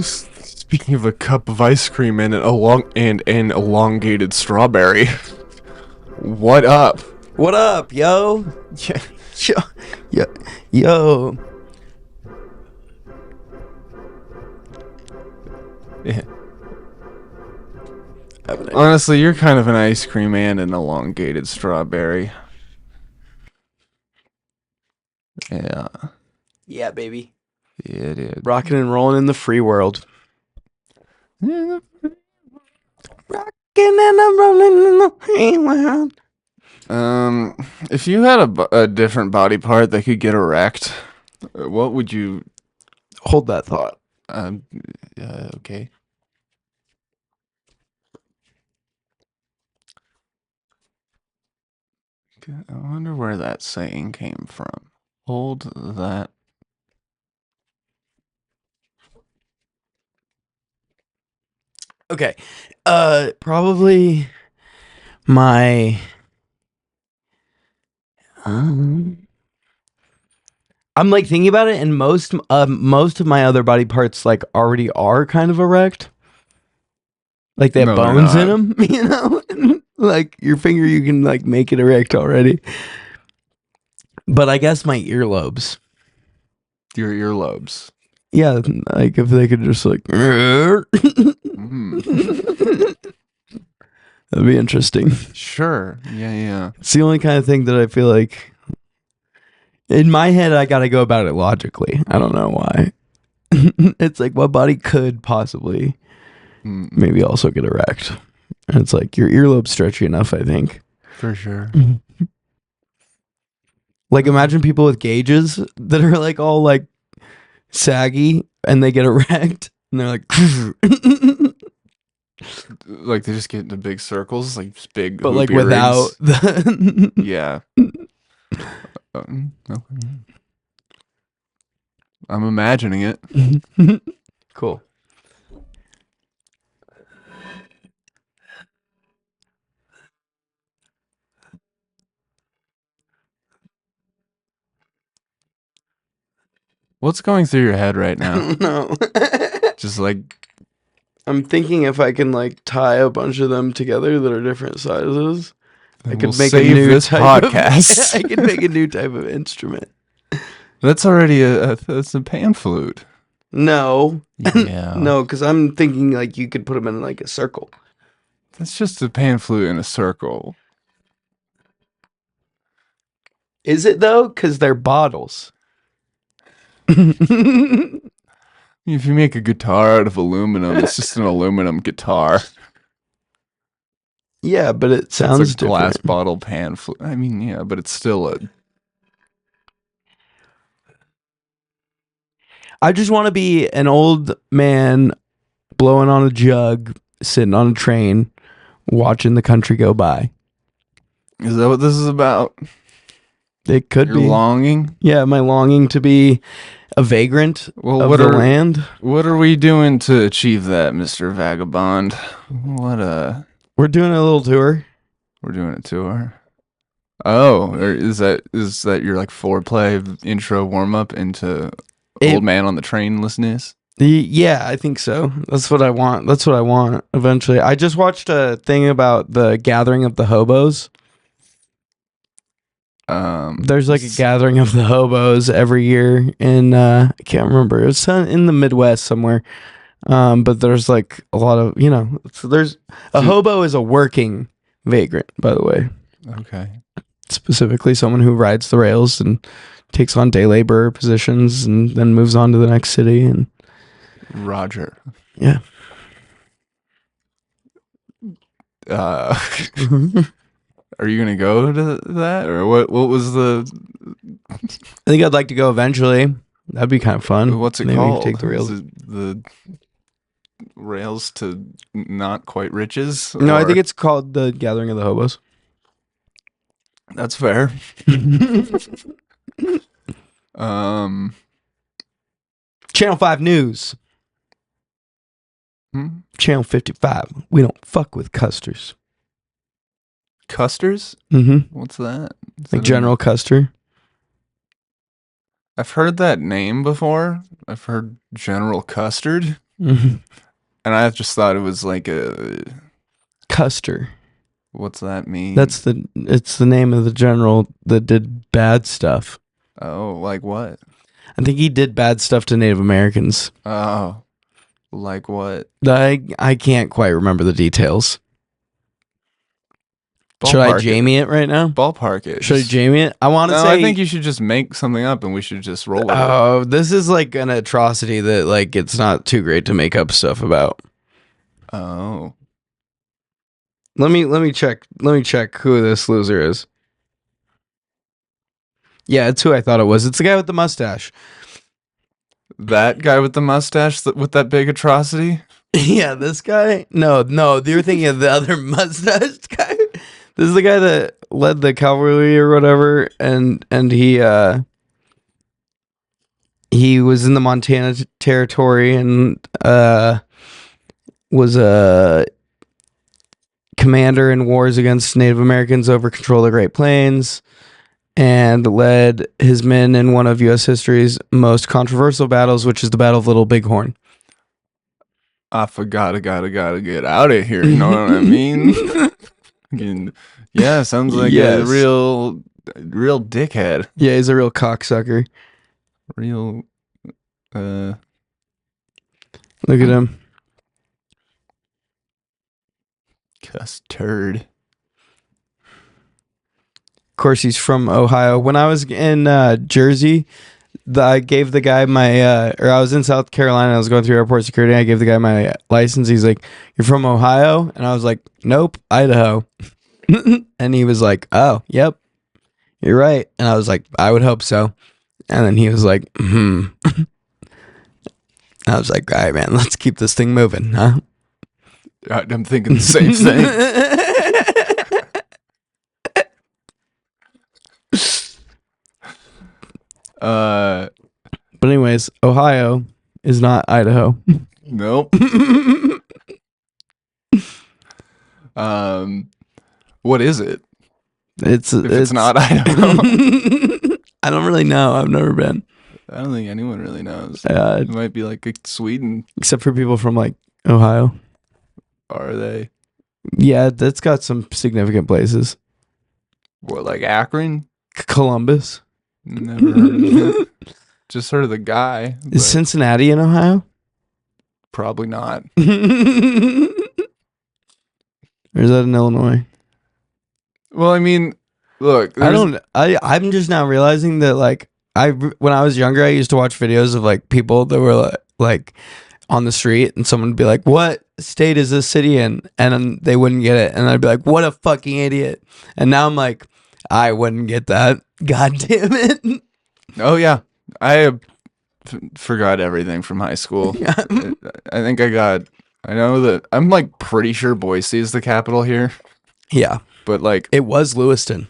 Speaking of a cup of ice cream and an elongated strawberry. What up? What up, yo? Yeah. Yo, yo. Yeah. Honestly, you're kind of an ice cream and an elongated strawberry. Yeah. Yeah, baby. Yeah, it is. Rocking and rolling in the free world. Rocking and I'm rolling in the free world. If you had a different body part that could get erect, what would you? Hold that thought. Okay. I wonder where that saying came from. Hold that. Okay. Probably my I'm like thinking about it, and most of my other body parts like already are kind of erect. Like they have No, they're bones in not. them, you know? Like your finger, you can like make it erect already. But I guess my earlobes. Your earlobes. Yeah, like if they could just like Mm. that'd be interesting. Sure. Yeah. It's the only kind of thing that I feel like in my head I gotta go about it logically. I don't know why. It's like what body could possibly maybe also get erect. And it's like your earlobe's stretchy enough, I think. For sure. Like imagine people with gauges that are like all like saggy and they get erect and they're like Like they just get into big circles, like just big. but like hoop without earrings. the Yeah. Okay. I'm imagining it. Cool. What's going through your head right now? No. Just like I'm thinking if I can like tie a bunch of them together that are different sizes, I could we'll make save a new this type podcast. I could make a new type of instrument. That's already that's a pan flute. No. Yeah. No, because I'm thinking like you could put them in like a circle. That's just a pan flute in a circle. Is it though? Because they're bottles. If you make a guitar out of aluminum, it's just an aluminum guitar. Yeah, but it sounds It's a glass different. bottle pan flute. I mean, yeah, but it's still a. I just want to be an old man blowing on a jug, sitting on a train, watching the country go by. Is that what this is about? It could Your be. longing? Yeah, my longing to be a vagrant of the land. What are we doing to achieve that, Mr. Vagabond? What We're doing a little tour. we're doing a tour. Oh, or is that your like foreplay intro warm up into Old Man on the Train listeners? Yeah, I think so. That's what I want. That's what I want eventually. I just watched a thing about the gathering of the hobos. There's like a gathering of the hobos every year in I can't remember. It's in the Midwest somewhere. But there's like a lot of, so there's a hobo is a working vagrant, by the way. Okay. Specifically someone who rides the rails and takes on day labor positions and then moves on to the next city and Roger. yeah. Are you gonna go to that, or what was the? I think I'd like to go eventually. That'd be kind of fun. What's it Maybe called? Take the rails. Is it the rails to not quite riches? No, I think it's called the Gathering of the Hobos. That's fair. Channel 5 News. Channel 55. We don't fuck with custers. Custers? Mm-hmm. What's that? Like General Custer. I've heard that name before. I've heard General Custard. Mhm. And I just thought it was like a. Custer. What's that mean? It's the name of the general that did bad stuff. Oh, like what? I think he did bad stuff to Native Americans. Oh, like what? I can't quite remember the details. Should I Ballpark it. Jamie it right now? Ballpark it. Should I Jamie it? I want to No, say. I think you should just make something up and we should just roll with it. Oh, this is like an atrocity that like it's not too great to make up stuff about. Oh. Let me check. Let me check who this loser is. Yeah, it's who I thought it was. It's the guy with the mustache. That guy with the mustache with that big atrocity? Yeah, this guy. No, you're thinking of the other mustached guy. This is the guy that led the cavalry or whatever, and he was in the Montana territory and was a commander in wars against Native Americans over control of the Great Plains, and led his men in one of U.S. history's most controversial battles, which is the Battle of Little Bighorn. I gotta get out of here. You know what I mean? Yeah, sounds like a real dickhead. Yeah, he's a real cocksucker. Real. Look at him. Cuss turd. Of course, he's from Ohio. When I was in Jersey, I gave the guy my, or I was in South Carolina. I was going through airport security. I gave the guy my license. He's like, "You're from Ohio?" And I was like, "Nope, Idaho." And he was like, "Oh, yep, you're right." And I was like, "I would hope so." And then he was like, "Hmm." I was like, "All right, man, let's keep this thing moving, huh?" I'm thinking the same thing. But anyways, Ohio is not Idaho. Nope. What is it? It's not Idaho. I don't really know. I've never been. I don't think anyone really knows. It might be like Sweden. Except for people from like Ohio. Are they? Yeah, that's got some significant places. What, like Akron? Columbus. Never heard of it. Just heard of the guy. Is Cincinnati in Ohio? Probably not. Or is that in Illinois? Well, I mean, look. I'm just now realizing that like when I was younger, I used to watch videos of like people that were like on the street and someone would be like, "What state is this city in?" And then they wouldn't get it. And I'd be like, "What a fucking idiot." And now I'm like, I wouldn't get that. God damn it. Oh, yeah. I forgot everything from high school. I think I know that I'm like pretty sure Boise is the capital here. Yeah. But like it was Lewiston.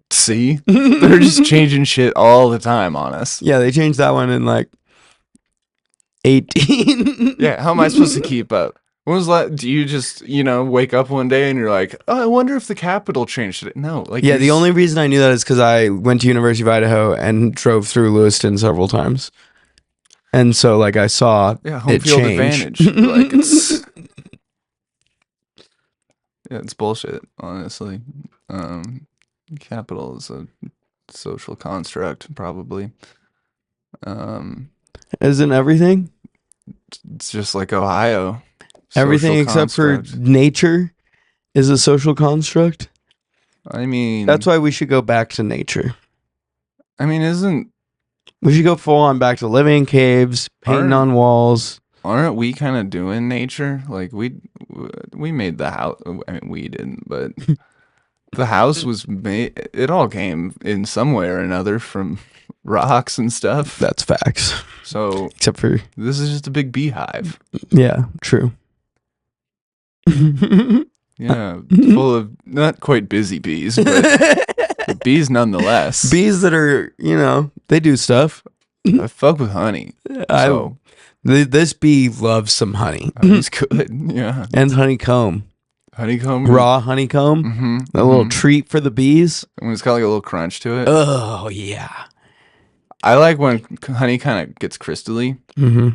See? They're just changing shit all the time on us. Yeah, they changed that one in like 18. Yeah, how am I supposed to keep up? When was that? Do you just, wake up one day and you're like, oh, I wonder if the capital changed it? No. Like, yeah, the only reason I knew that is because I went to University of Idaho and drove through Lewiston several times. And so, like, I saw home field advantage. Like, it's bullshit, honestly. Capital is a social construct, probably. Isn't everything? It's just like Ohio. Everything except for nature is a social construct. I mean, that's why we should go back to nature. I mean, we should go full on back to living in caves, painting on walls. Aren't we kind of doing nature? Like we made the house. I mean, we didn't, but the house was made. It all came in some way or another from rocks and stuff. That's facts. So, except for this is just a big beehive. Yeah, true. Yeah, full of not quite busy bees, but bees nonetheless. Bees that are, they do stuff. I fuck with honey. This bee loves some honey. Honey's good, yeah. And honeycomb. Honeycomb? Raw honeycomb. Mm-hmm. A little treat for the bees. When it's got like a little crunch to it. Oh, yeah. I like when honey kind of gets crystally. Mm-hmm.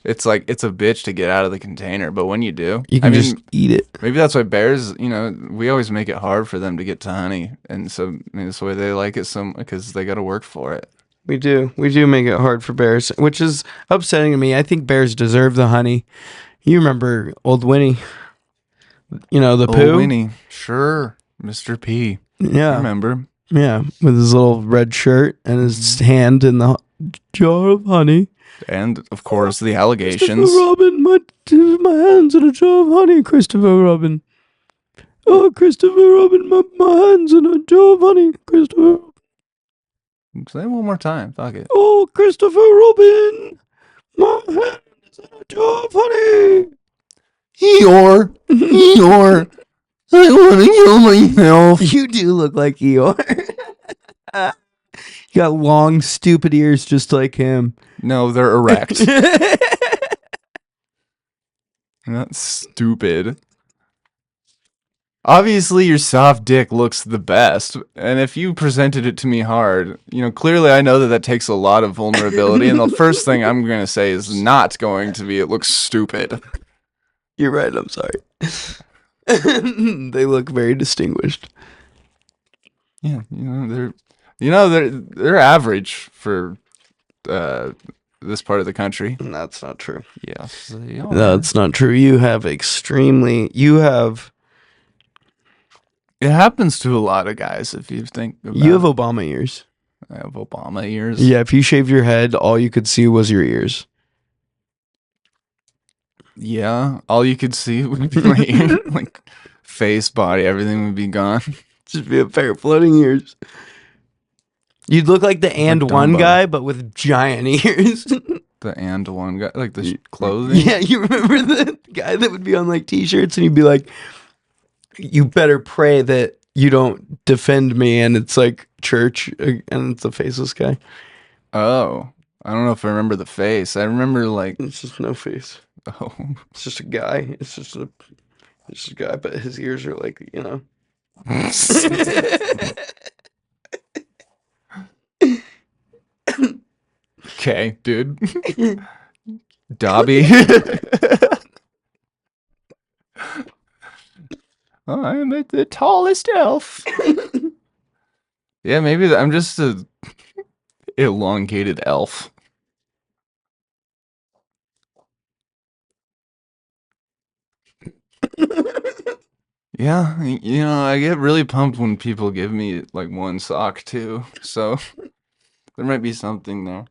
It's like it's a bitch to get out of the container, but when you do, You I can just mean, eat it. maybe that's why bears, we always make it hard for them to get to honey, and so maybe that's why they like it so because they got to work for it. We do. We do make it hard for bears, which is upsetting to me. I think bears deserve the honey. You remember old Winnie, the Oh, poo? Winnie, sure, Mr. P. I Yeah. remember. Yeah. With his little red shirt and his Mhm. hand in the jar of honey. And of course, the Christopher allegations. Robin, my hands in a jar of honey, Christopher Robin. Oh, Christopher Robin, my hands in a jar of honey, Christopher. Say it one more time. Fuck it. Oh, Christopher Robin, my hands in a jar of honey. Eeyore, Eeyore, I want to kill myself. You do look like Eeyore. You got long, stupid ears just like him. No, they're erect. Not stupid. Obviously, your soft dick looks the best, and if you presented it to me hard, clearly I know that takes a lot of vulnerability, and the first thing I'm going to say is not going to be it looks stupid. You're right. I'm sorry. They look very distinguished. Yeah, they're average for uh, this part of the country. That's not true. Yes, they are. That's not true. You have extremely. You have. It happens to a lot of guys if you think about You have it. Obama ears. I have Obama ears. Yeah. If you shaved your head, all you could see was your ears. Yeah, all you could see would be my ear, like face, body, everything would be gone. Just be a pair of floating ears. You'd look like the and one Dumbo. guy, but with giant ears. The and one guy, like the clothing. Yeah, you remember the guy that would be on like t-shirts and he'd be like, you better pray that you don't defend me, and it's like church, and it's a faceless guy. Oh, I don't know if I remember the face. I remember like, It's just no face. oh, It's just a guy. It's just a guy, but his ears are like, okay, dude, Dobby. Oh, I'm the tallest elf. Yeah, maybe I'm just a elongated elf. Yeah, I get really pumped when people give me like one sock too. So there might be something there.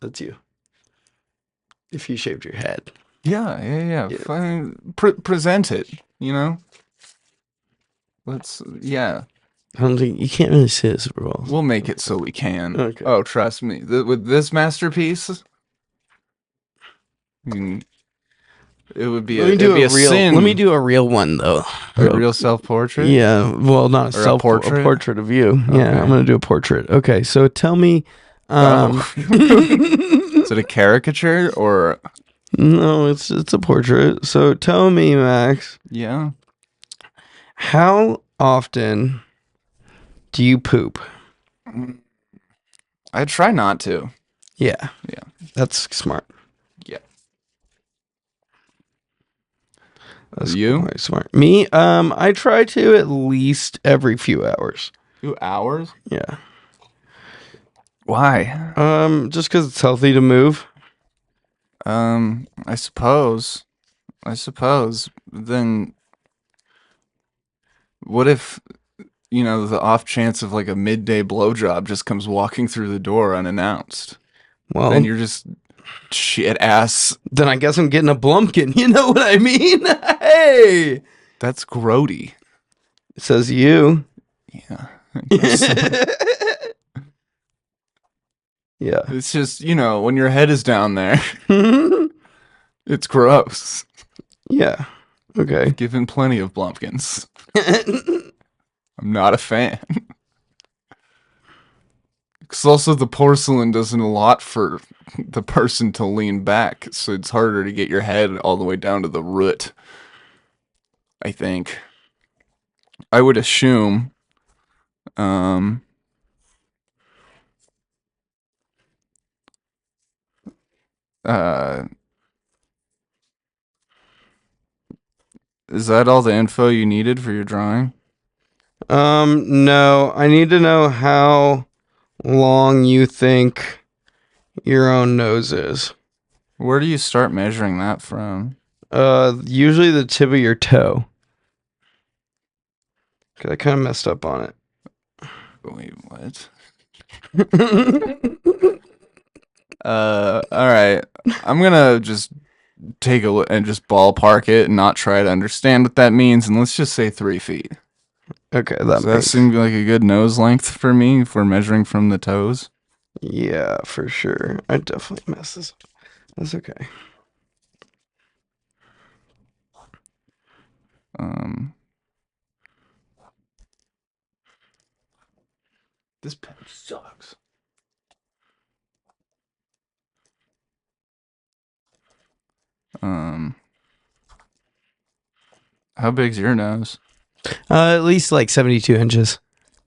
That's you. If you shaved your head. Yeah. Yeah. Fine. Present it, Let's, yeah. I don't think you can't really say it super well. We'll make it so we can. Okay. Oh, trust me. With this masterpiece, I mean, it would be Let me it'd be a real. sin. Let me do a real one though. A real self-portrait. Yeah. Well, not Or a a portrait? portrait of you. Okay. Yeah, I'm gonna do a portrait. Okay. So tell me. Oh. Is it a caricature or? No, it's a portrait. So tell me, Max, Yeah. how often do you poop? I try not to. Yeah. Yeah. That's smart. Yeah. That's You? quite smart. Me, I try to at least every few hours. 2 hours? Yeah. Why? Just because it's healthy to move. I suppose. Then what if, the off chance of like a midday blowjob just comes walking through the door unannounced? Well, Then you're just shit ass. then I guess I'm getting a blumpkin. You know what I mean? Hey, That's grody. it says you. Yeah. I guess so. Yeah. It's just, when your head is down there, it's gross. Yeah. Okay. Given plenty of blumpkins. I'm not a fan. Because also the porcelain does a lot for the person to lean back, so it's harder to get your head all the way down to the root. I think. I would assume. Um, uh, is that all the info you needed for your drawing? No, I need to know how long you think your own nose is. Where do you start measuring that from? Usually the tip of your toe. Cause I kind of messed up on Wait, what? it. All right. I'm gonna just take a look and just ballpark it and not try to understand what that means, and let's just say 3 feet. Okay, Does that that makes. seem like a good nose length for me if we're measuring from the toes? Yeah, for sure. I definitely messed this up. That's okay. Um, this pen sucks. Um, how big's your nose? At least like 72 inches.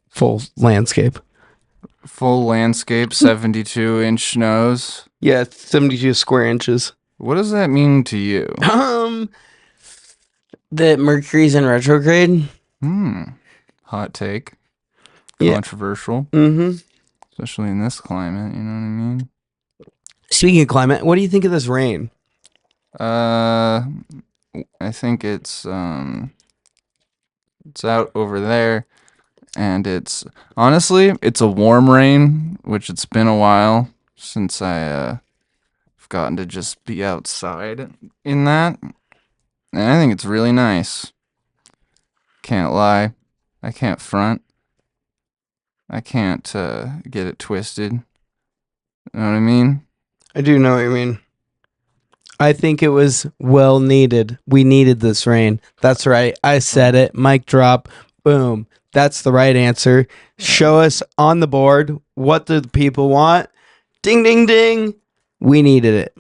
Full landscape. Full landscape, 72-inch nose. Yeah, 72 square inches. What does that mean to you? Um, that Mercury's in retrograde. Hmm. Hot take. Yeah. Controversial, Mm-hmm. especially in this climate. You know what I mean? Speaking of climate, what do you think of this rain? Uh, I think it's out over there, and it's honestly it's a warm rain, which it's been a while since I've gotten to just be outside in that, and I think it's really nice. Can't lie, I can't front. I can't get it twisted. You know what I mean? I do know what you mean. I think it was well needed. We needed this rain. That's right. I said it. Mic drop. Boom. That's the right answer. Show us on the board what do the people want. Ding ding ding. We needed it.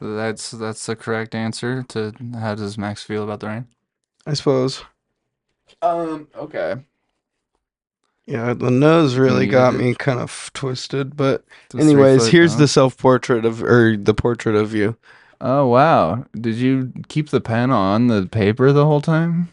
That's the correct answer to how does Max feel about the rain? I suppose. Okay. Yeah, the nose really Needed got it. me kind of twisted. But It's a three anyways, foot here's the nose. self-portrait of, or the portrait of you. Oh wow! Did you keep the pen on the paper the whole time?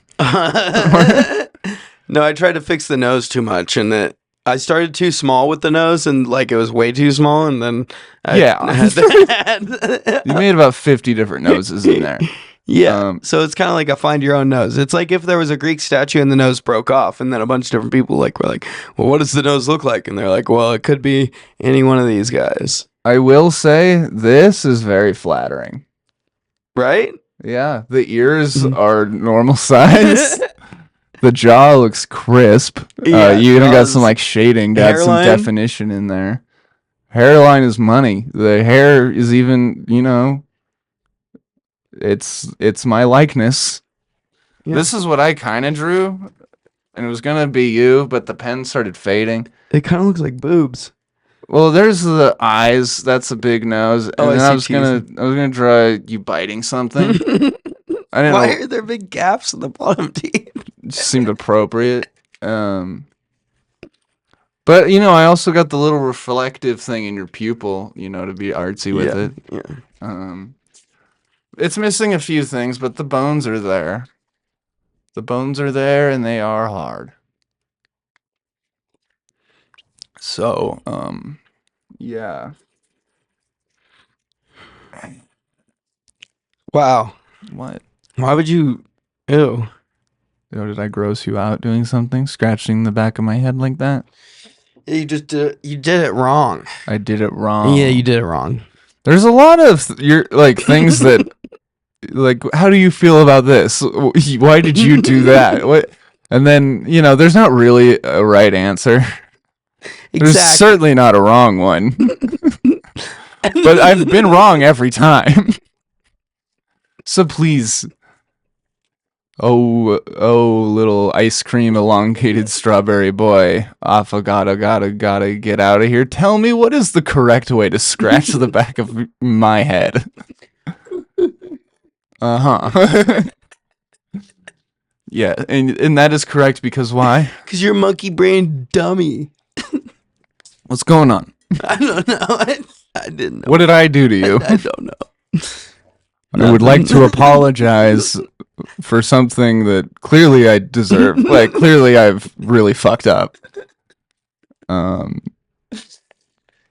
No, I tried to fix the nose too much, and that I started too small with the nose, and like it was way too small, and then I Yeah. had You to. made about 50 different noses in there. Yeah, Um, so it's kind of like a find your own nose. It's like if there was a Greek statue and the nose broke off, and then a bunch of different people like were like, "Well, what does the nose look like?" And they're like, "Well, it could be any one of these guys, I will say this is very flattering. right?" Yeah, the ears are normal size. The jaw looks crisp. Yeah, You even got some jaws, like shading to add some hairline. definition in there. Hairline is money. The hair is even, it's my likeness. Yeah. This is what I kind of drew, and it was gonna be you, but the pen started fading. It kind of looks like boobs. Well, there's the eyes. That's a big nose, and Oh, I then see I was gonna draw you biting something. I didn't Why know. are there big gaps in the bottom teeth? It just seemed appropriate. But I also got the little reflective thing in your pupil, to be artsy with Yeah, it. yeah. Um, it's missing a few things, but the bones are there. The bones are there, and they are hard. So, yeah. Wow. What? Why would you? Ew. Did I gross you out doing something? Scratching the back of my head like that? You just did. You did it wrong. I did it wrong. Yeah, you did it wrong. There's a lot of your things that like. How do you feel about this? Why did you do that? What? And then there's not really a right answer. There's Exactly. certainly not a wrong one. But I've been wrong every time. So please. Oh, little ice cream elongated strawberry boy. Affogato, gotta get out of here. Tell me what is the correct way to scratch the back of my head? Uh-huh. Yeah, and that is correct because why? Because you're a monkey brain dummy. What's going on? I don't know. I didn't know. What did I do to you? I don't know. I would like to apologize for something that clearly I deserve. Like, clearly I've really fucked up.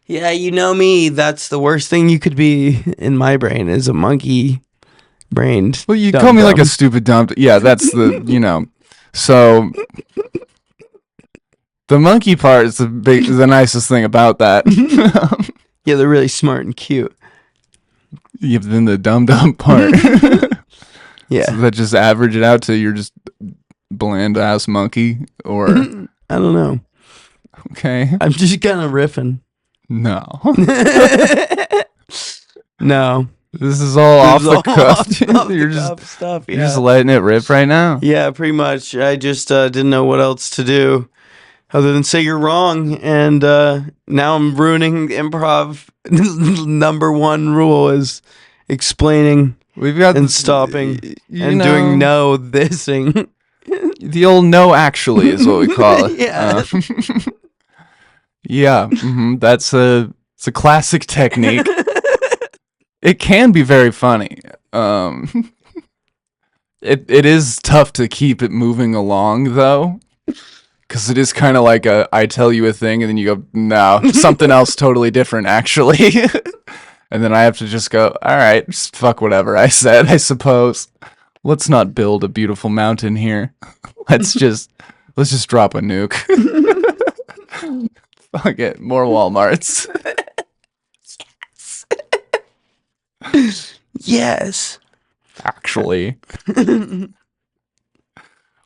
Yeah, you know me. That's the worst thing you could be in my brain is a monkey brained. Well, you call me like a stupid dumb. Yeah, that's the, So, the monkey part is the nicest thing about that. Yeah, they're really smart and cute. Yeah, but then the dumb part. Yeah. So that just average it out to you're just bland ass monkey, or I don't know. Okay. I'm just kind of riffing. No. No. This is all off the cuff. You're just stuff. Yeah. You're just letting it rip right now. Yeah, pretty much. I just didn't know what else to do other than say you're wrong, and now I'm ruining improv. Number one rule is explaining We've got and stopping and doing no thising. The old no actually is what we call it. Yeah. Yeah. It's a classic technique. It can be very funny. It is tough to keep it moving along though. Because it is kind of like I tell you a thing and then you go, no, something else totally different, actually. And then I have to just go, all right, just fuck whatever I said, I suppose. Let's not build a beautiful mountain here. Let's just drop a nuke. Fuck it, more Walmarts. Yes. Actually. What are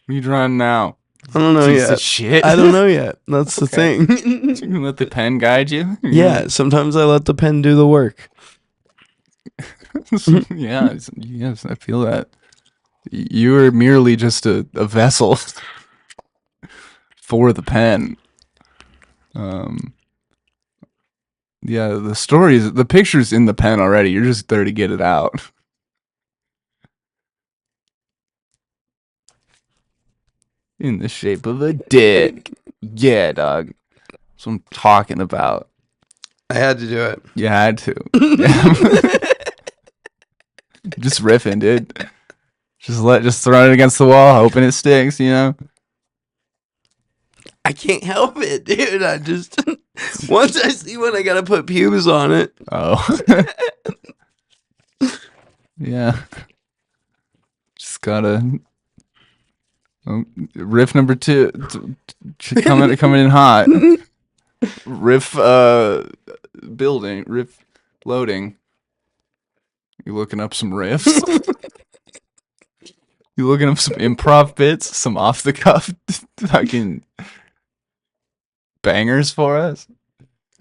you drawing now? I don't know Piece yet. of shit. I don't know yet. That's the thing. You can let the pen guide you. Yeah, sometimes I let the pen do the work. Yes, I feel that. You are merely just a vessel for the pen. Yeah, the picture's in the pen already. You're just there to get it out. In the shape of a dick. Yeah, dog. That's what I'm talking about. I had to do it. You had to. Yeah. Just riffing, dude. Just throwing it against the wall, hoping it sticks, I can't help it, dude. I just once I see one, I gotta put pubes on it. Oh. Yeah. Just gotta. Riff number 2 coming in hot. Riff building. Riff loading. You looking up some riffs? You looking up some improv bits? Some off the cuff fucking bangers for us?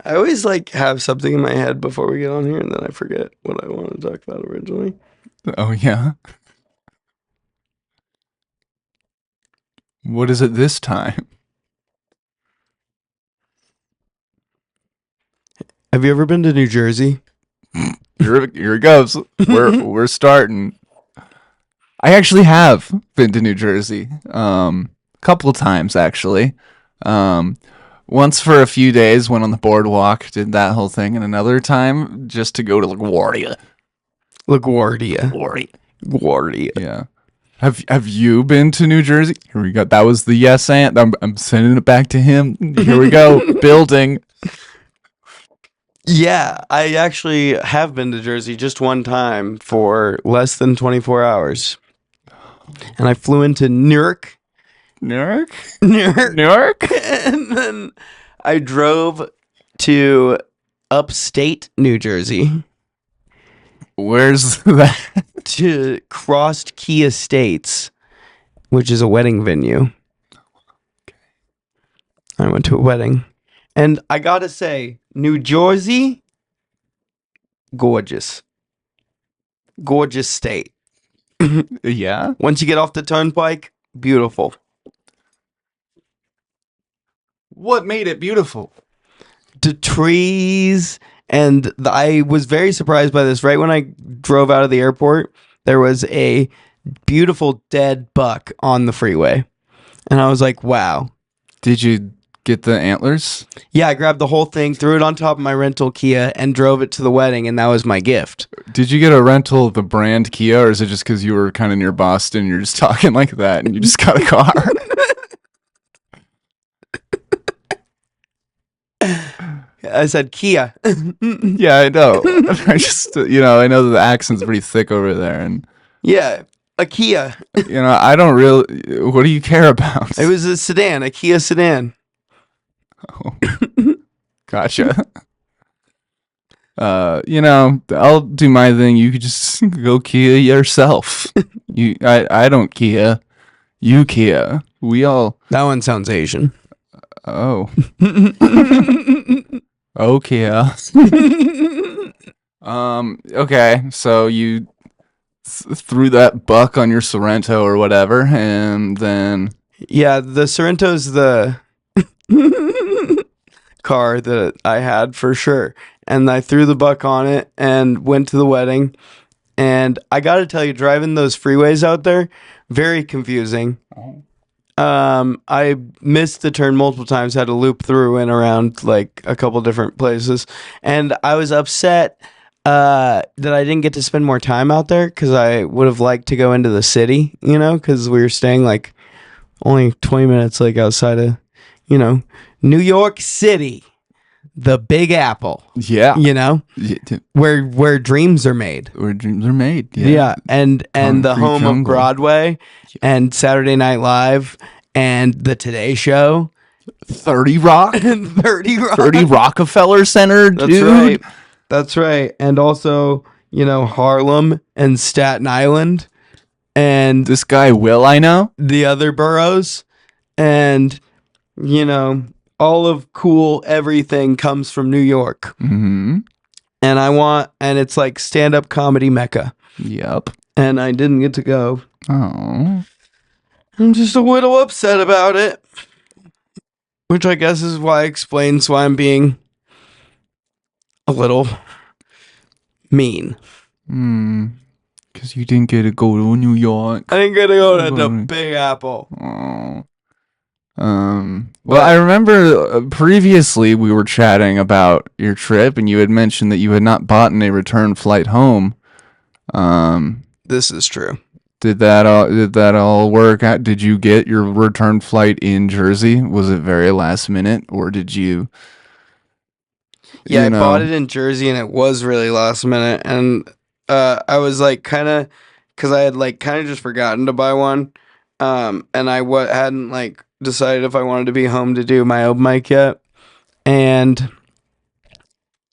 I always have something in my head before we get on here, and then I forget what I want to talk about originally. Oh yeah. What is it this time? Have you ever been to New Jersey? Here it goes. We're starting. I actually have been to New Jersey. Couple of times actually. Once for a few days, went on the boardwalk, did that whole thing, and another time just to go to LaGuardia. LaGuardia. Yeah. Have you been to New Jersey? Here we go. That was the yes and. I'm sending it back to him. Here we go. Building. Yeah, I actually have been to Jersey just one time for less than 24 hours. And I flew into Newark. Newark? Newark? And then I drove to upstate New Jersey. Where's that? To Crossed Key Estates, which is a wedding venue. Okay. I went to a wedding. And I gotta say, New Jersey, gorgeous. Gorgeous state. Yeah? Once you get off the turnpike, beautiful. What made it beautiful? The trees, and I was very surprised by this. Right when I drove out of the airport, there was a beautiful dead buck on the freeway. And I was like, wow. Did you get the antlers? Yeah, I grabbed the whole thing, threw it on top of my rental Kia, and drove it to the wedding, and that was my gift. Did you get a rental of the brand Kia, or is it just because you were kind of near Boston and you're just talking like that and you just got a car? I said Kia. Yeah, I know. I just, I know that the accent's pretty thick over there, and Yeah, a Kia. I don't really. What do you care about? It was a sedan, a Kia sedan. Oh, gotcha. I'll do my thing. You could just go Kia yourself. I don't Kia. You Kia. We all. That one sounds Asian. Oh. Oh, Kia. Okay, so you threw that buck on your Sorrento or whatever, and then Yeah, the Sorrento's the car that I had for sure. And I threw the buck on it and went to the wedding. And I got to tell you, driving those freeways out there, very confusing. I missed the turn multiple times, had to loop through and around like a couple different places. And I was upset that I didn't get to spend more time out there because I would have liked to go into the city, because we were staying like only 20 minutes like outside of, New York City, the Big Apple. yeah, Yeah, where dreams are made. where dreams are made. Yeah, and the Concrete home jungle. of Broadway and Saturday Night Live and the Today Show 30 Rock, and 30 Rock. 30 Rockefeller Center, That's dude. right. That's right. And also, Harlem and Staten Island and This guy Will, I know. the other boroughs, and all of cool everything comes from New York. Mm-hmm. And it's like stand-up comedy mecca. Yep. And I didn't get to go. Oh. I'm just a little upset about it. Which I guess is why explains why I'm being a little mean. Because you didn't get to go to New York. I didn't get to go to the Big Apple. Oh. Well, I remember previously we were chatting about your trip, and you had mentioned that you had not bought a return flight home. This is true. Did that all work out? Did you get your return flight in Jersey? Was it very last minute, or did you? Yeah, I bought it in Jersey, and it was really last minute. And I was like, kind of, because I had like kind of just forgotten to buy one. And I hadn't like decided if I wanted to be home to do my open mic yet. And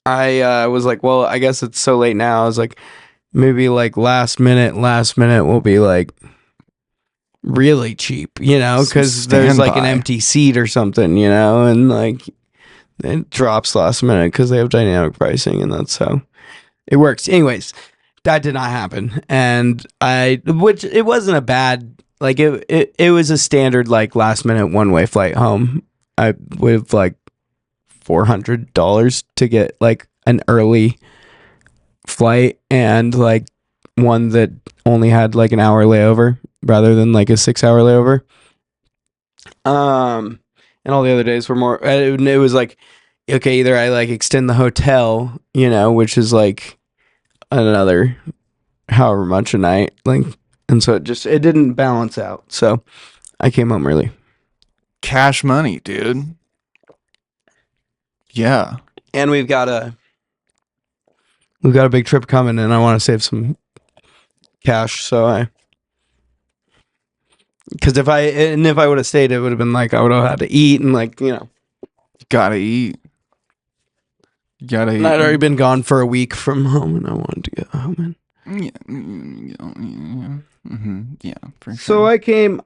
I was like, well, I guess it's so late now. I was like, maybe like last minute will be like really cheap, because there's like an empty seat or something, and like it drops last minute because they have dynamic pricing, and that's how it works. Anyways, that did not happen. And which it wasn't a bad, like it was a standard like last minute one-way flight home. I with like $400 to get like an early flight and like one that only had like an hour layover rather than like a 6-hour layover. And all the other days were more, it was like, okay, either I like extend the hotel, which is like another however much a night, like, and so it didn't balance out. So I came home early. Cash money, dude. Yeah. And we've got a big trip coming, and I want to save some cash. So because if I would have stayed, it would have been like I would have had to eat and like You gotta eat. And I'd already been gone for a week from home, and I wanted to go home. Yeah, for sure. So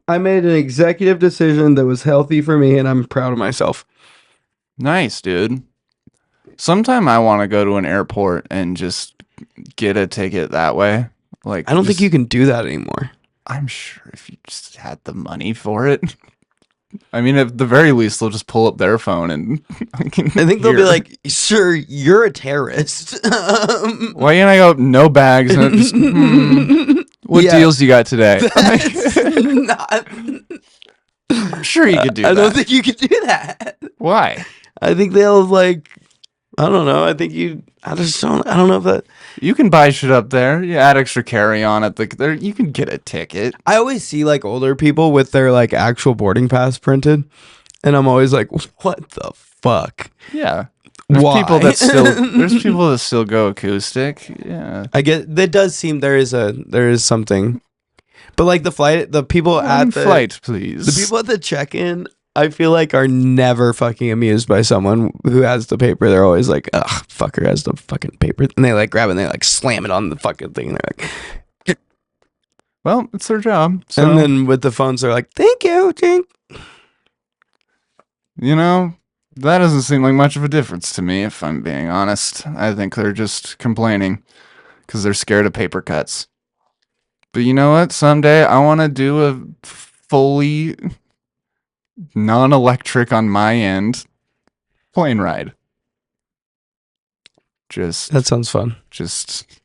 I made an executive decision that was healthy for me, and I'm proud of myself. Nice, dude. Sometime I want to go to an airport and just get a ticket that way. Like, I don't think you can do that anymore. I'm sure if you just had the money for it. I mean, at the very least, they'll just pull up their phone and I think they'll be like, "Sir, you're a terrorist." Why can't I go? No bags. And just, What Yeah. deals you got today? That's not. I'm sure you could do I that. don't think you could do that. Why? I think they'll like. I don't know. I think you. I just don't. I don't know if that. You can buy shit up there. You add extra carry on at the there. You can get a ticket. I always see like older people with their like actual boarding pass printed, and I'm always like, what the fuck? Yeah. There's Why? people that still go acoustic. Yeah. I get that does seem there is something, but like the people One at the flight, please. the people at the check-in, I feel like are never fucking amused by someone who has the paper. They're always like, ugh, fucker has the fucking paper, and they like grab it and they like slam it on the fucking thing. And they're like, Well, it's their job. So, and then with the phones, they're like, thank you. you know, that doesn't seem like much of a difference to me, if I'm being honest. I think they're just complaining because they're scared of paper cuts. But you know what? Someday I want to do a fully non-electric on my end plane ride. That sounds fun. Just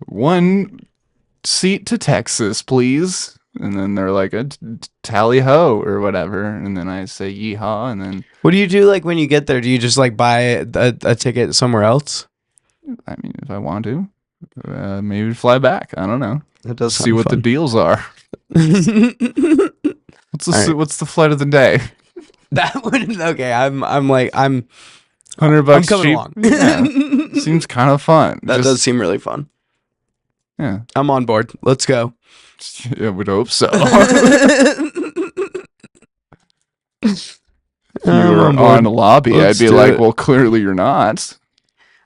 one seat to Texas, please. And then they're like a tally ho or whatever. And then I say yeehaw. And then, What do you do like when you get there? Do you just like buy a ticket somewhere else? I mean, if I want to, maybe fly back. I don't know. That does See what the deals are. the. What's the flight of the day? That would okay. I'm $100 $100 I'm coming cheap. along. Yeah. Seems kind of fun. That does seem really fun. Yeah. I'm on board. Let's go. I would hope so. If you were on a lobby, Let's I'd be do like, it. well, clearly you're not.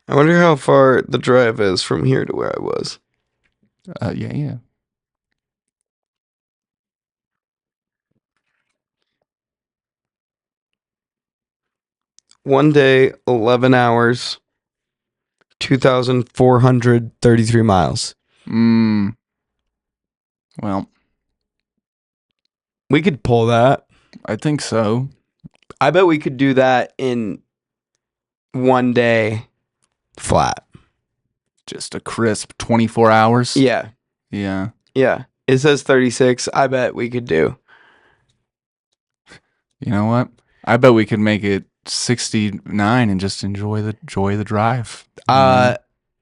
I wonder how far the drive is from here to where I was. Yeah. One day, 11 hours, 2,433 miles. Well, We could pull that. I think so. I bet we could do that in one day flat. Just a crisp 24 hours. Yeah. Yeah. Yeah. It says 36. I bet we could do. You know what? I bet we could make it 69 and just enjoy the drive.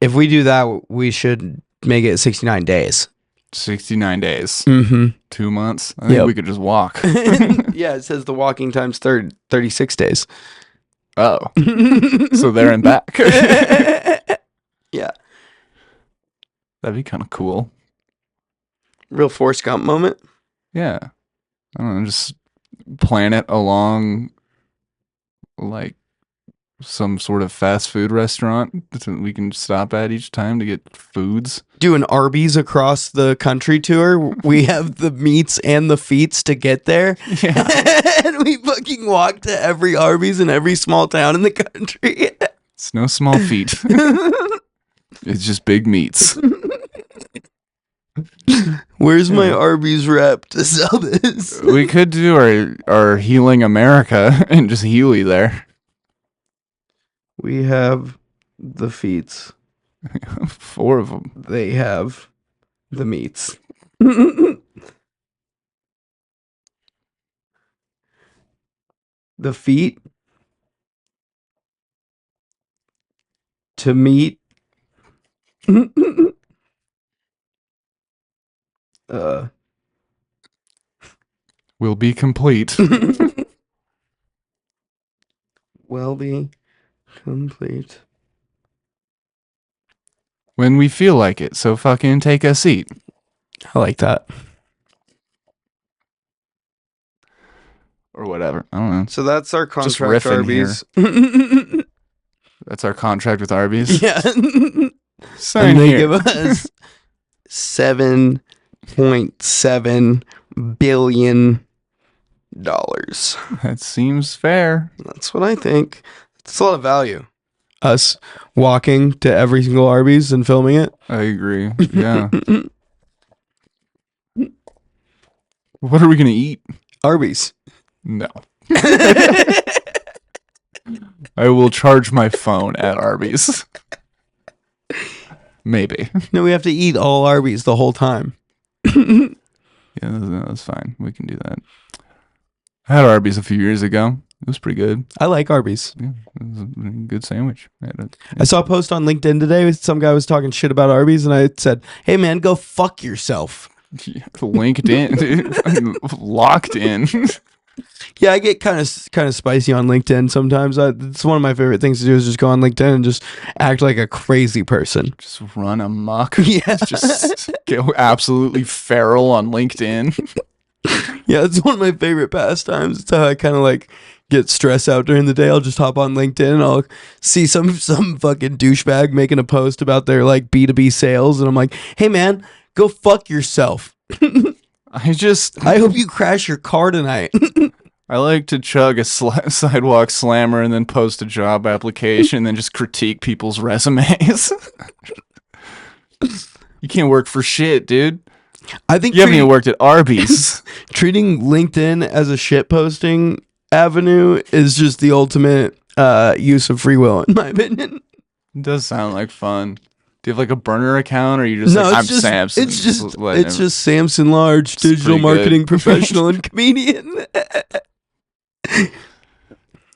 If we do that, we should make it 69 days. 69 days. Mm-hmm. 2 months. I think we could just walk. Yeah, it says the walking time's 36 days. Oh. So there and back. Yeah. That'd be kind of cool. Real Forrest Gump moment. Yeah. I don't know, just plan it along like some sort of fast food restaurant that we can stop at each time to get foods. Do an Arby's across the country tour. We have the meats and the feats to get there. Yeah. And we fucking walk to every Arby's in every small town in the country. It's no small feat. It's just big meats. Where's my Arby's rep to sell this? We could do our Healing America and just Healy there. We have the feats. 4 of them. They have the meats. The feet to meet. Will be complete. Will be complete. When we feel like it, so fucking take a seat. I like that. Or whatever. I don't know. So that's our Just contract, riffing Arby's. That's our contract with Arby's. Yeah. Sign And they here. give us $7.7 billion. That seems fair. That's what I think. That's a lot of value. Us walking to every single Arby's and filming it. I agree. Yeah. What are we gonna eat? Arby's. No. I will charge my phone at Arby's. Maybe. No, we have to eat all Arby's the whole time. Yeah, that's fine. We can do that. I had Arby's a few years ago. It was pretty good. I like Arby's. Yeah, it was a good sandwich. I saw a post on LinkedIn today. Some guy was talking shit about Arby's, and I said, "Hey man, go fuck yourself." LinkedIn, dude. Locked in. Yeah, I get kind of spicy on LinkedIn sometimes. It's one of my favorite things to do is just go on LinkedIn and just act like a crazy person. Just run amok. Yeah, Just go absolutely feral on LinkedIn. yeah, it's one of my favorite pastimes. It's how I kind of like get stressed out during the day. I'll just hop on LinkedIn and I'll see some fucking douchebag making a post about their like B2B sales, and I'm like, "Hey man, go fuck yourself." I hope you crash your car tonight. I like to chug a sidewalk slammer and then post a job application and then just critique people's resumes. You can't work for shit, dude. I think You haven't even worked at Arby's. treating LinkedIn as a shit posting avenue is just the ultimate use of free will, in my opinion. It does sound like fun. Do you have like a burner account, or you just No, like, I'm it's just Samson? it's just Samson Large, digital pretty marketing good. professional and comedian.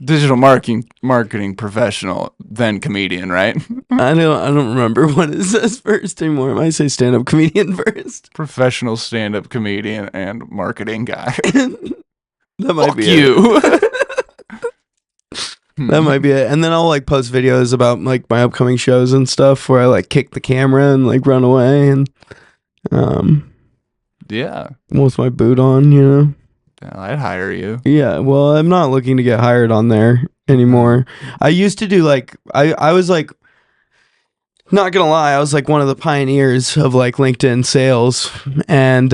Digital marketing professional, then comedian, right? I don't remember what it says first anymore. I might say stand up comedian first. Professional stand-up comedian and marketing guy. That might Fuck be you. That might be it. And then I'll like post videos about like my upcoming shows and stuff where I like kick the camera and like run away and Yeah, with my boot on, you know. I'd hire you. Yeah, well, I'm not looking to get hired on there anymore. I used to do like I was like, not gonna lie, I was like one of the pioneers of like LinkedIn sales, and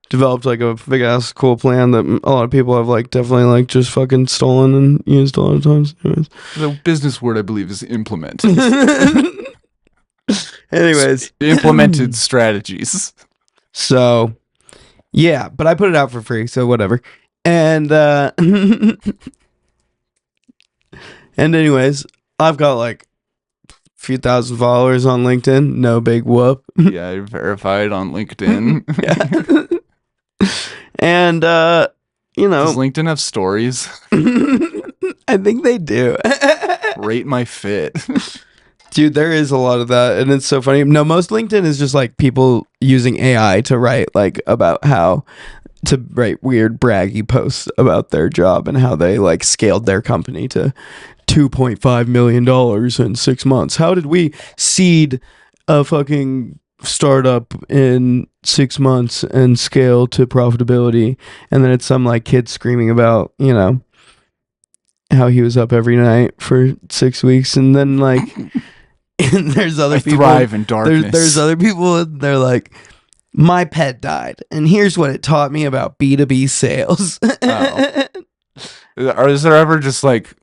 developed like a big ass cool plan that a lot of people have like definitely like just fucking stolen and used a lot of times. Anyways, The business word I believe is implement. Implemented strategies. So yeah, but I put it out for free, so whatever. And and anyways, I've got like a few thousand followers on LinkedIn. No big whoop. Yeah, you're verified on LinkedIn. Yeah. And you know, Does LinkedIn have stories? I think they do. Rate my fit. Dude, there is a lot of that, and it's so funny. No, most LinkedIn is just like people using AI to write like about how to write weird braggy posts about their job and how they like scaled their company to $2.5 million in 6 months. How did we seed a fucking startup in 6 months and scale to profitability? And then it's some like kid screaming about, you know, how he was up every night for 6 weeks, and then like and there's other people thrive in darkness. There's other people and they're like, my pet died and here's what it taught me about B2B sales. Oh. Or is there ever just like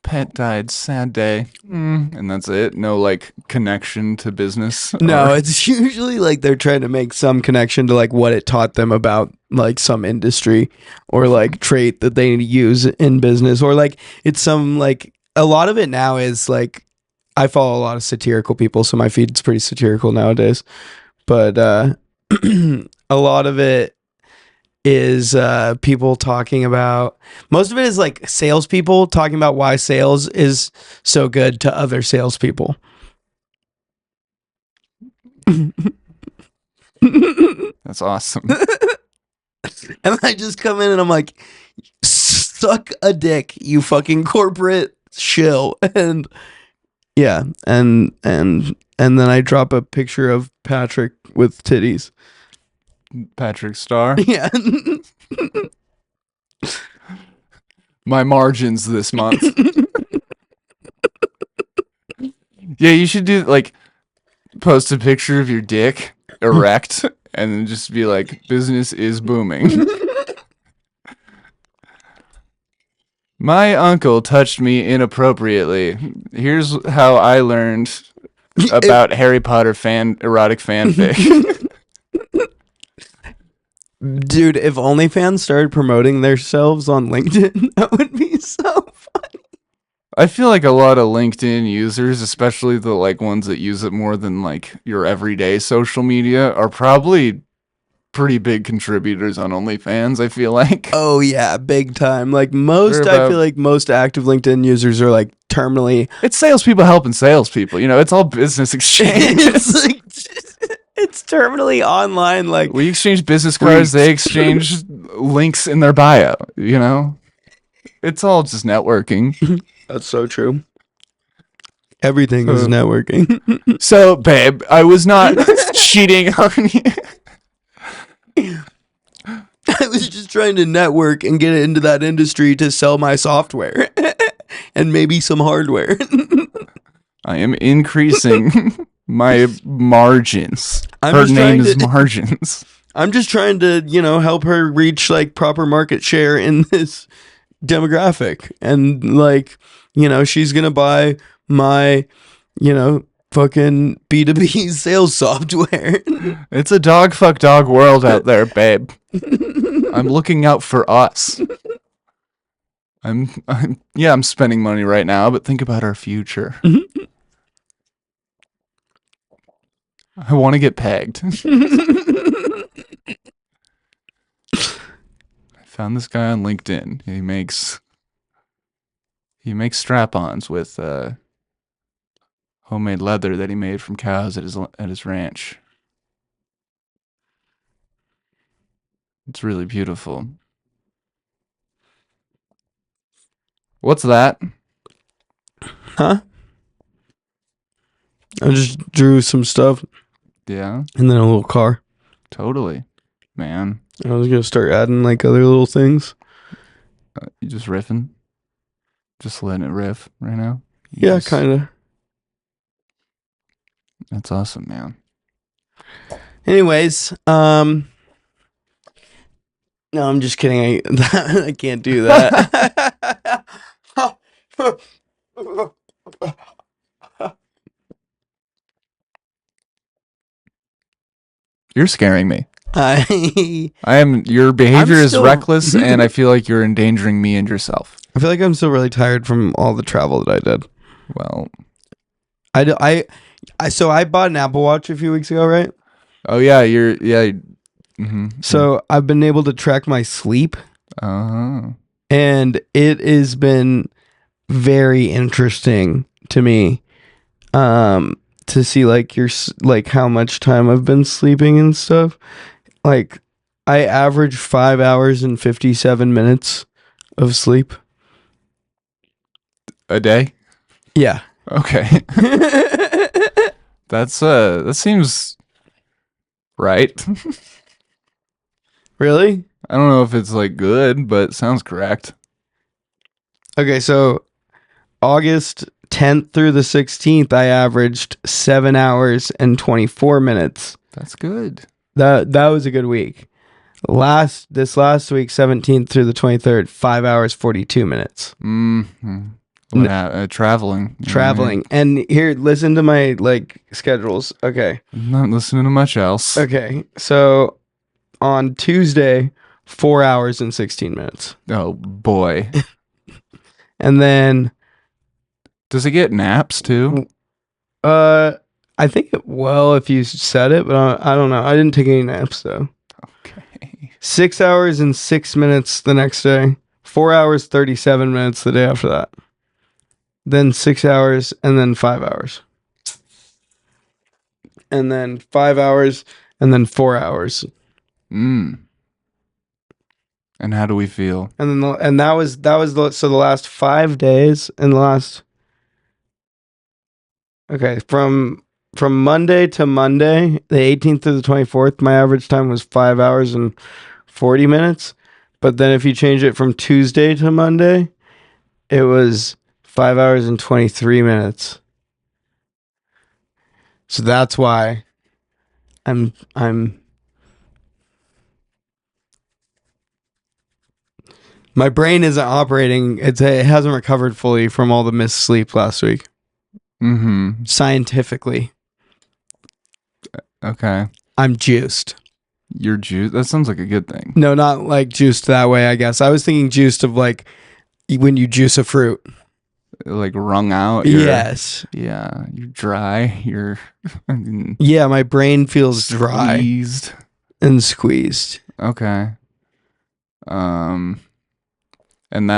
pet died, sad day, and that's it? No like connection to business? No, it's usually like they're trying to make some connection to like what it taught them about like some industry or like trait that they use in business, or like it's some like a lot of it now is like I follow a lot of satirical people, so my feed's pretty satirical nowadays. But a lot of it is people talking about, most of it is like salespeople talking about why sales is so good to other salespeople. That's awesome. And I just come in and I'm like, suck a dick, you fucking corporate shill. And yeah, and then I drop a picture of Patrick with titties. Patrick Starr. Yeah. My margins this month. Yeah, you should do like post a picture of your dick erect and then just be like, business is booming. My uncle touched me inappropriately. Here's how I learned about Harry Potter erotic fanfic. Dude, if OnlyFans started promoting themselves on LinkedIn, that would be so funny. I feel like a lot of LinkedIn users, especially the like ones that use it more than like your everyday social media, are probably pretty big contributors on OnlyFans. I feel like Oh yeah, big time. Like they're I feel about like most active LinkedIn users are like terminally. it's salespeople helping salespeople. You know, it's all business It's exchanges. like it's terminally online. Like We exchange business cards. They freaks. exchange links in their bio. You know, it's all just networking. That's so true. Everything is So, networking. so babe, I was not cheating on you. I was just trying to network and get into that industry to sell my software and maybe some hardware. I am increasing my margins. I'm Her just name trying is to Margins. I'm just trying to, help her reach like proper market share in this demographic. And like, she's going to buy my, fucking B2B sales software. It's a dog fuck dog world out there, babe. I'm looking out for us. I'm spending money right now, but think about our future. I want to get pegged. I found this guy on LinkedIn. He makes strap-ons with homemade leather that he made from cows at his ranch. It's really beautiful. What's that? Huh? I just drew some stuff Yeah, and then a little car. totally, man. I was going to start adding like other little things. You just riffing, just letting it riff right now. Yeah, kind of. That's awesome, man. Anyways, no, I'm just kidding. I can't do that. You're scaring me. I Your behavior is still- reckless, and I feel like you're endangering me and yourself. feel like I'm still really tired from all the travel that I did. Well, So I bought an Apple Watch a few weeks ago, right? oh yeah, yeah. So I've been able to track my sleep, Uh-huh. and it has been very interesting to me, to see like like how much time I've been sleeping and stuff. Like I average 5 hours and 57 minutes of sleep. A day? Yeah. Okay. That seems right. Really? I don't know if it's like good, but it sounds correct. Okay, so August 10th through the 16th, I averaged 7 hours and 24 minutes. That's good. That was a good week. This last week, 17th through the 23rd, 5 hours 42 minutes. Traveling. Traveling. And here, listen to my like schedules. Okay. I'm not listening to much else. Okay. So on Tuesday, 4 hours and 16 minutes. Oh boy. And then Does it get naps too? I think if you said it, but I don't know. I didn't take any naps though. Okay. 6 hours and 6 minutes the next day. 4 hours 37 minutes the day after that. Then 6 hours and then 5 hours. And then 5 hours and then 4 hours. And how do we feel? And then that was the last 5 days and the last. Okay, from Monday to Monday, the 18th to the 24th, my average time was 5 hours and 40 minutes. But then if you change it from Tuesday to Monday, it was 5 hours and 23 minutes. So that's why I'm my brain isn't operating. It hasn't recovered fully from all the missed sleep last week. Scientifically, Okay. I'm juiced. You're juice. That sounds like a good thing. No, not like juiced that way, I guess. I was thinking juiced of like when you juice a fruit. like wrung out. Yes. You're dry. You're I mean, Yeah, my brain feels dry squeezed. and squeezed. Okay. Um, and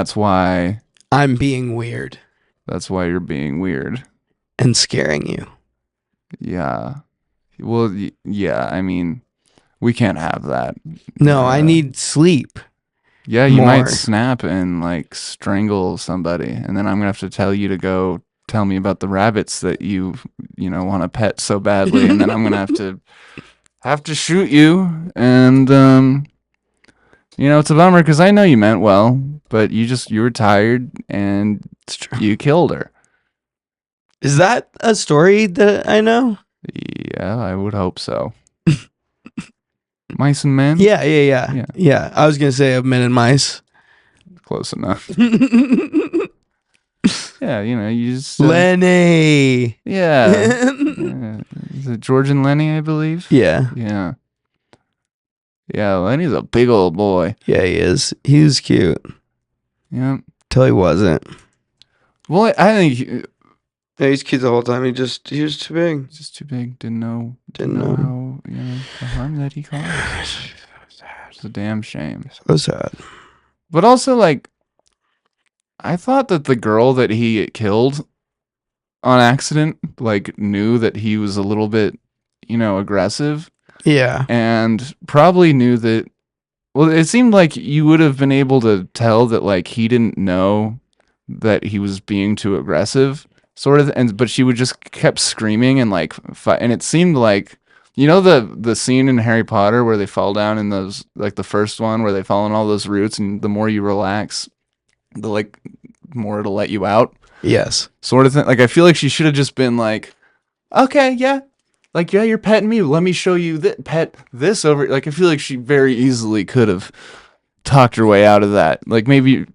I'm being weird that's why you're being weird. and scaring you. Yeah. Well, yeah. I mean, we can't have that. No, I need sleep Yeah, you might more. snap and like strangle somebody, and then I'm gonna have to tell you to go tell me about the rabbits that you know, want to pet so badly, and then I'm gonna have to shoot you, and you know, it's a bummer because I know you meant well, but you were tired and It's true. you killed her. Is that a story that I know? Yeah, I would hope so. Mice and men? Yeah. I was gonna say of men and mice. Close enough. Yeah, you know, you just Lenny. yeah. Yeah. Is it George and Lenny, I believe? Yeah. Yeah. Yeah, Lenny's a big old boy. Yeah, he is. He was cute. Yeah. Till he wasn't. Well, I think Yeah, he's cute the whole time. He was too big. he's just too big. Didn't know how, you know, the harm that he caused. It's a damn shame. So sad. But also, like, I thought that the girl that he killed on accident, like, knew that he was a little bit, you know, aggressive. Yeah. And probably knew that. Well, it seemed like you would have been able to tell that, like, he didn't know that he was being too aggressive, sort of. And but she would just kept screaming and like fight. And it seemed like, you know, the scene in Harry Potter where they fall down in those, like the first one where they fall in all those roots, and the more you relax, the like more it'll let you out, Yes. sort of thing. Like I feel like she should have just been like, okay, yeah. Like, yeah, you're petting me. Let me show you that. Pet this over. Like, I feel like she very easily could have talked her way out of that. Like, maybe,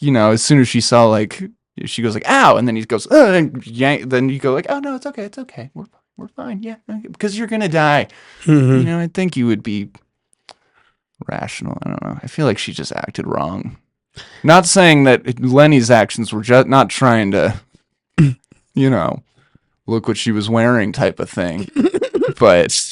you know, as soon as she saw, like, she goes like, ow, and then he goes, and yank. Then you go like, oh no, it's okay, we're fine, yeah, because you're gonna die. Mm-hmm. You know, I think you would be rational. I don't know. I feel like she just acted wrong. Not saying that Lenny's actions were just not trying to, you know, look what she was wearing type of thing, but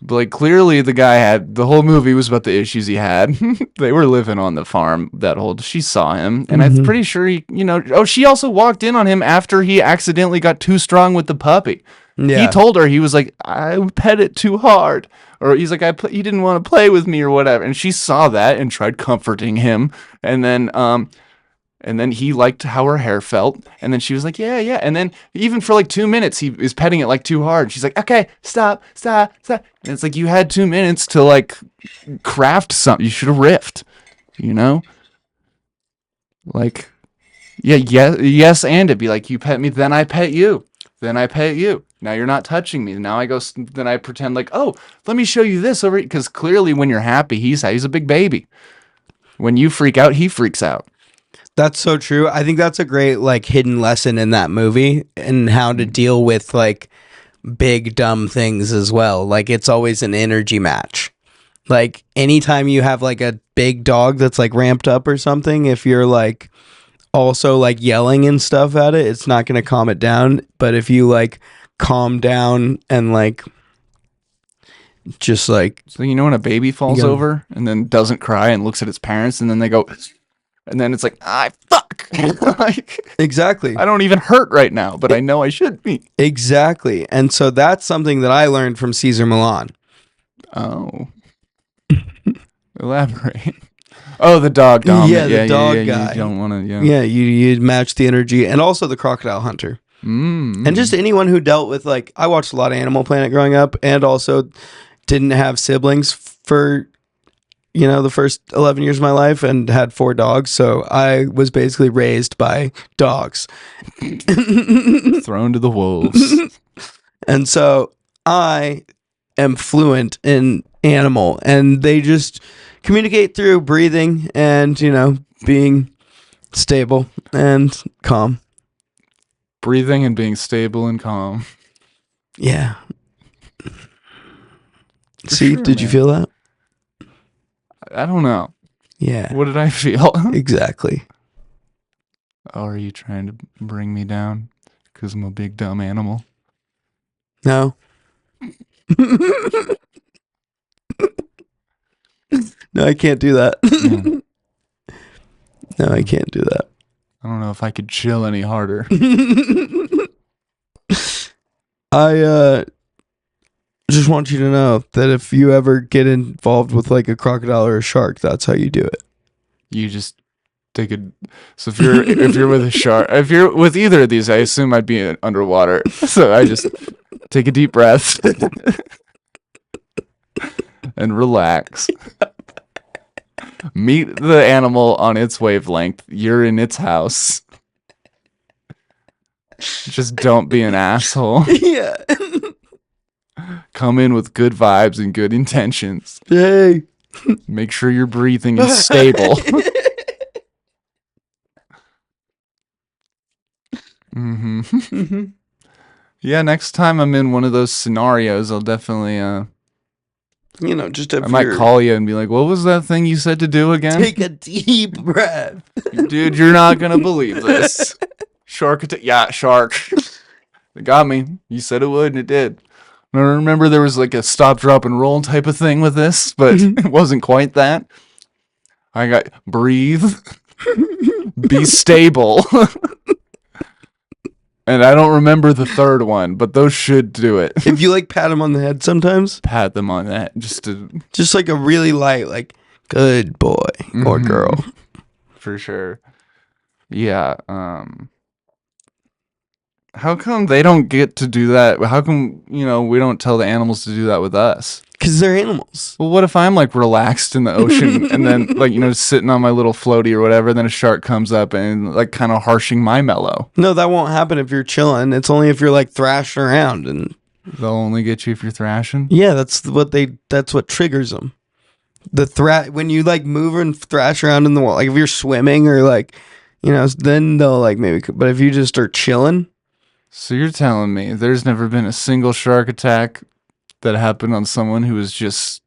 like clearly the guy had the whole movie was about the issues he had. They were living on the farm that whole. She saw him, and I'm pretty sure he, you know. Oh, she also walked in on him after he accidentally got too strong with the puppy. Yeah. He told her, he was like, I pet it too hard, or he's like, he didn't want to play with me or whatever. And she saw that and tried comforting him, and then he liked how her hair felt. And then she was like, yeah, yeah. And then even for like 2 minutes, he is petting it like too hard. She's like, okay, stop. And it's like, you had 2 minutes to like craft something. You should have riffed, you know? Like, yeah, yes. And it'd be like, you pet me, then I pet you. Then I pet you. Now you're not touching me. Now I go, then I pretend like, oh, let me show you this over. Because clearly when you're happy, he's a big baby. When you freak out, he freaks out. That's so true. I think that's a great like hidden lesson in that movie and how to deal with like big dumb things as well. Like it's always an energy match. Like anytime you have like a big dog that's like ramped up or something, if you're like also like yelling and stuff at it, it's not going to calm it down. But if you like calm down and like just like, so you know when a baby falls over and then doesn't cry and looks at its parents and then they go, and then it's like, fuck. Like, exactly. I don't even hurt right now, but I know I should be. Exactly. And so that's something that I learned from Caesar Milan. Oh. Elaborate. Oh, the dog dominant. Yeah, the dog guy. You don't want to, Yeah, you match the energy. And also the crocodile hunter. Mm-hmm. And just anyone who dealt with, like, I watched a lot of Animal Planet growing up and also didn't have siblings for, you know, the first 11 years of my life and had 4 dogs. So I was basically raised by dogs. Thrown to the wolves. And so I am fluent in animal, and they just communicate through breathing and, you know, being stable and calm. Breathing and being stable and calm. Yeah. See, sure, did you man. feel that? I don't know. Yeah. What did I feel? Exactly. Oh, are you trying to bring me down? Because I'm a big dumb animal. No. No, I can't do that. Yeah. No, I can't do that. I don't know if I could chill any harder. I just want you to know that if you ever get involved with like a crocodile or a shark, that's how you do it. You just take a. So if you're with a shark, if you're with either of these, I assume I'd be underwater. So I just take a deep breath and relax. Meet the animal on its wavelength. You're in its house. Just don't be an asshole. Yeah. Come in with good vibes and good intentions. Hey. Make sure your breathing is stable. Mm-hmm. Yeah, next time I'm in one of those scenarios, I'll definitely just I might call you and be like, "What was that thing you said to do again?" take a deep breath. Dude, you're not gonna believe this. Shark attack. Yeah, shark. It got me. You said it would, and it did. I remember there was like a stop, drop, and roll type of thing with this, but it wasn't quite that. I got breathe, be stable. And I don't remember the third one, but those should do it. If you like pat him on the head sometimes, Pat them on that just like a really light, like good boy or girl. For sure. Yeah. How come they don't get to do that? How come, we don't tell the animals to do that with us? Because they're animals. Well, what if I'm like relaxed in the ocean and then like, sitting on my little floaty or whatever, then a shark comes up and like kind of harshing my mellow? No, that won't happen if you're chilling. It's only if you're like thrashing around, and they'll only get you if you're thrashing? Yeah, that's what triggers them. When you like move and thrash around in the water, like if you're swimming or like, then they'll like maybe, but if you just are chilling. So you're telling me there's never been a single shark attack that happened on someone who was just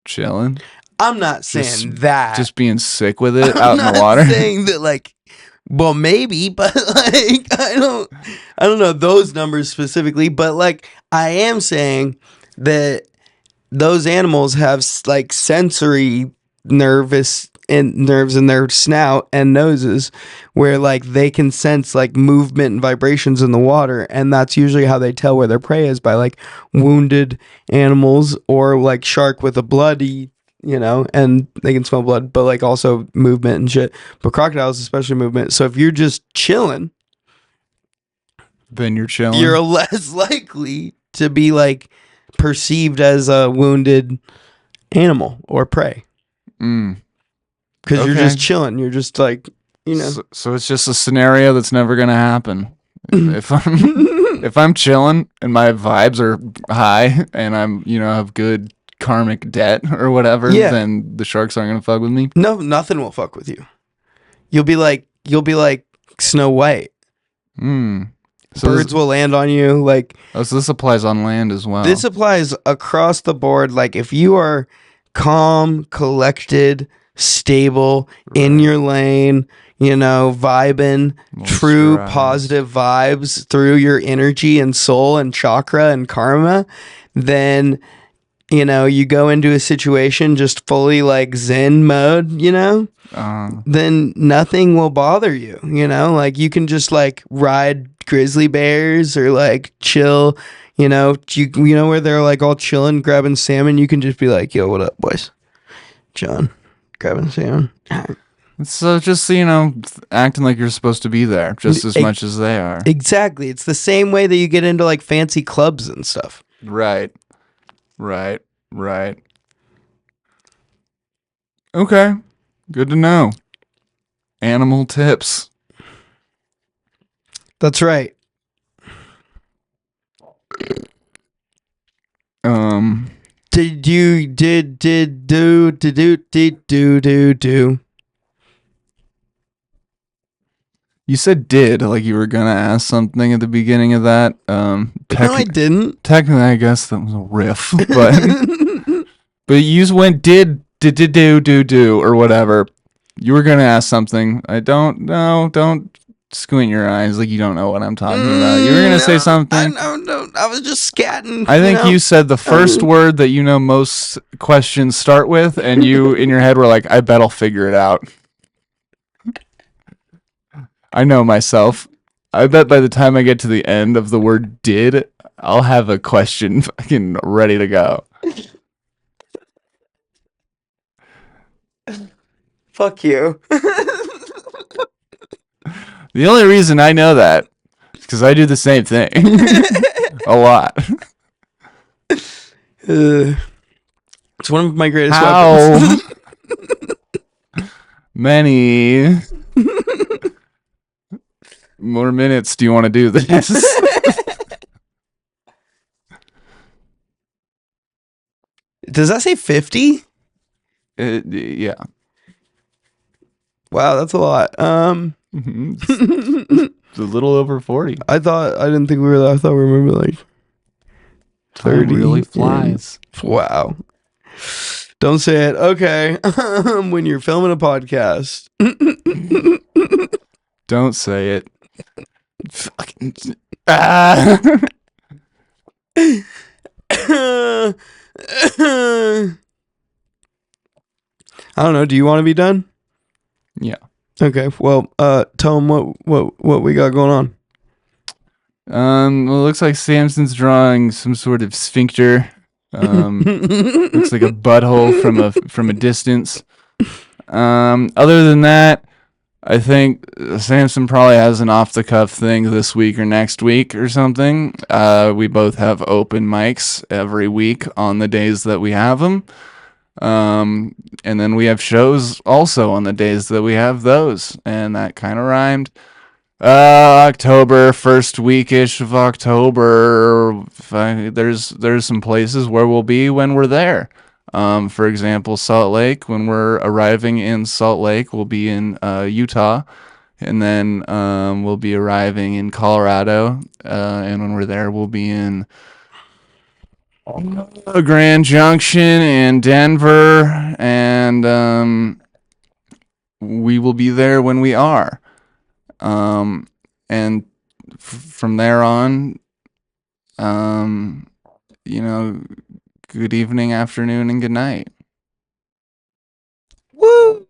chilling? I'm not saying that. Just being sick with it out in the water. water? I'm not saying that like, well, maybe, but like, I don't know those numbers specifically, but like, I am saying that those animals have like sensory nerves in their snout and noses where like they can sense like movement and vibrations in the water, and that's usually how they tell where their prey is, by like wounded animals or like shark with a bloody, and they can smell blood, but like also movement and shit. But crocodiles especially movement. So if you're just chilling, then you're less likely to be like perceived as a wounded animal or prey. Because you're just chilling. You're just like, So it's just a scenario that's never gonna happen. If I'm chilling and my vibes are high and I'm have good karmic debt or whatever, then the sharks aren't gonna fuck with me. No, nothing will fuck with you. You'll be like Snow White. So birds will land on you. Like, so this applies on land as well. This applies across the board. Like if you are calm, collected, stable, in your lane, vibing, true positive vibes through your energy and soul and chakra and karma, then you go into a situation just fully like Zen mode, then nothing will bother you, like you can just like ride grizzly bears or like chill, where they're like all chilling, grabbing salmon. You can just be like, yo, what up, boys? John, grabbing salmon. So just, acting like you're supposed to be there just as much as they are. Exactly. It's the same way that you get into like fancy clubs and stuff. Right. Okay. Good to know. Animal tips. That's right. Did you do? You said did, like you were gonna ask something at the beginning of that. No, I didn't. Technically, I guess that was a riff, but but you just went did do or whatever. You were gonna ask something. I don't know. Don't squint your eyes like you don't know what I'm talking about. You were gonna say No, something. I was just scatting. I think know. you said the first word that you know most questions start with, and you in your head were like, "I bet I'll figure it out." I know myself. I bet by the time I get to the end of the word "did," I'll have a question fucking ready to go. Fuck you. The only reason I know that is because I do the same thing a lot. It's one of my greatest How weapons. many more minutes do you want to do this? Does that say 50? Yeah. Wow, that's a lot. It's a little over 40. I didn't think we were. I thought we were maybe like Time 30. really flies. Wow. Don't say it. Okay. When you're filming a podcast. Don't say it. Fucking. Ah. I don't know. Do you want to be done? Yeah. Okay. Well, tell them what we got going on. Well, it looks like Samson's drawing some sort of sphincter. Looks like a butthole from a distance. Other than that, I think Samson probably has an off the cuff thing this week or next week or something. We both have open mics every week on the days that we have them. And then we have shows also on the days that we have those, and that kind of rhymed. October, first weekish of October. There's some places where we'll be when we're there. For example, Salt Lake. When we're arriving in Salt Lake, we'll be in Utah, and then we'll be arriving in Colorado. And when we're there, we'll be in Grand Junction and Denver, and we will be there when we are. And from there on, you know, good evening, afternoon, and good night. Woo!